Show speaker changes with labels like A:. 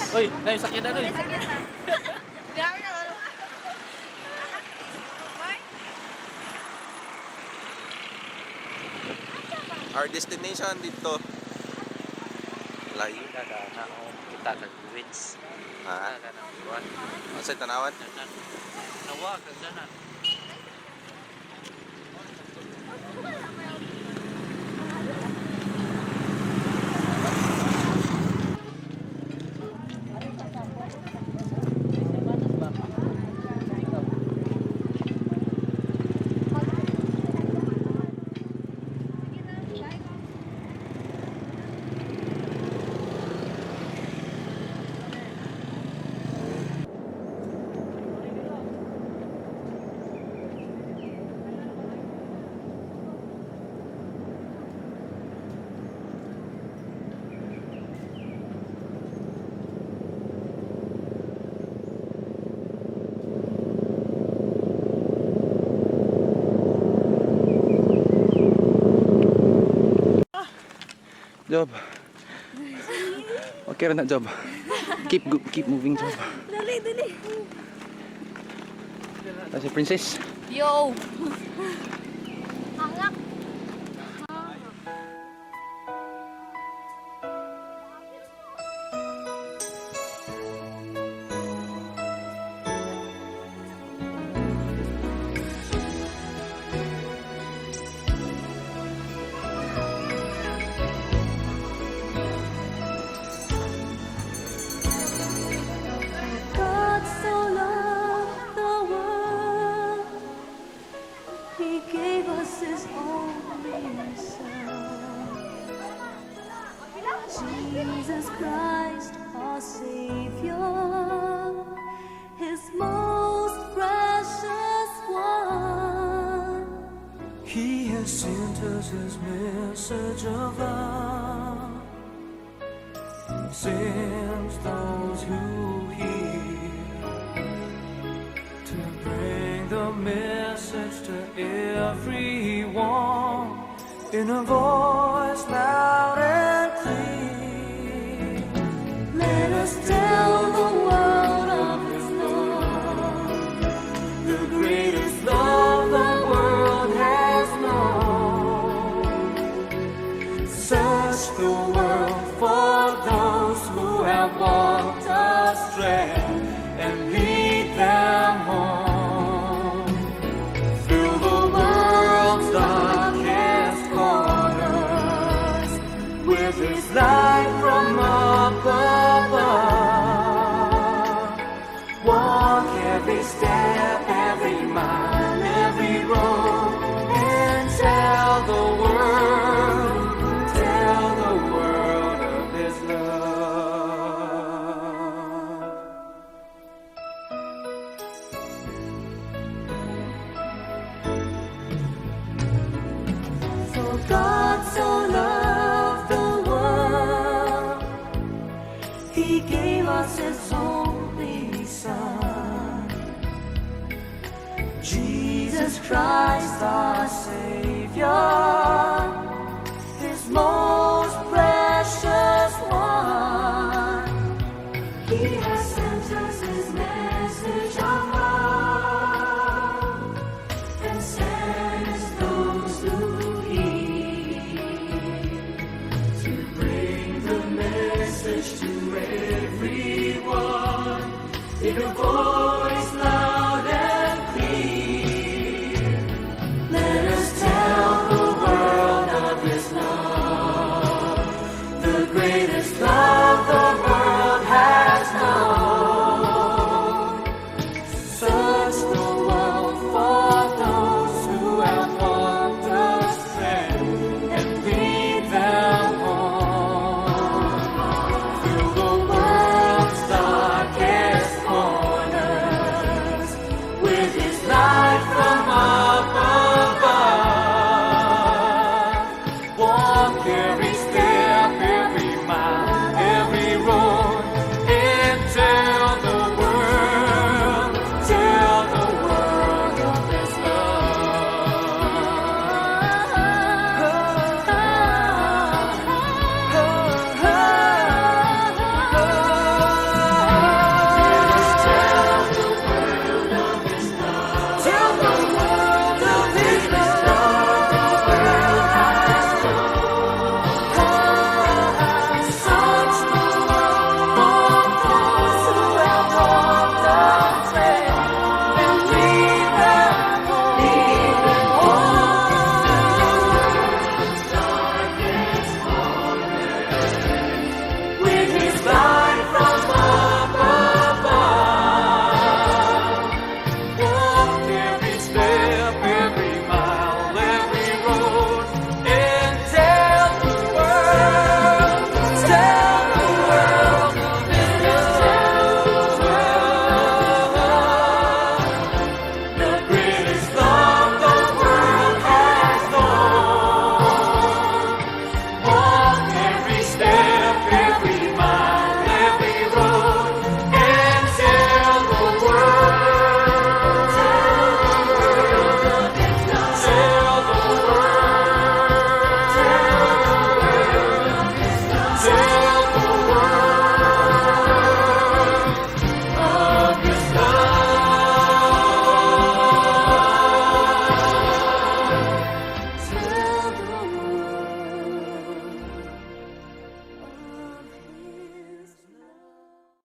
A: Uy, na yung sakyan na rin.
B: Our destination dito. Layo.
A: Na kita ng wins.
B: Ha?
A: Na ng buwan.
B: Sa tanawan?
A: Nawa, kagdanan.
B: Job. Okay na job. Keep moving job.
C: Dali.
B: Si Princess.
C: Yo! Hangak! God so loved the world, He gave us His only Son, Jesus Christ, our Savior, His most precious one.
D: He has sent us His message of love, sends those who hear to bring the message to everyone in a voice loud and clear.
C: Let us tell the world of His love,
D: The greatest love the world has known. Search the world for those who have walked astray and lead them home. Through the world's darkest corners, with His light from up above. Walk every step, every mile, every road, and tell the world of His love.
C: for God so loved the world, He gave us His only Son, Jesus Christ our Savior, His most precious one. He has sent us His message of love, and sends those who hear
D: To bring the message to everyone in a voice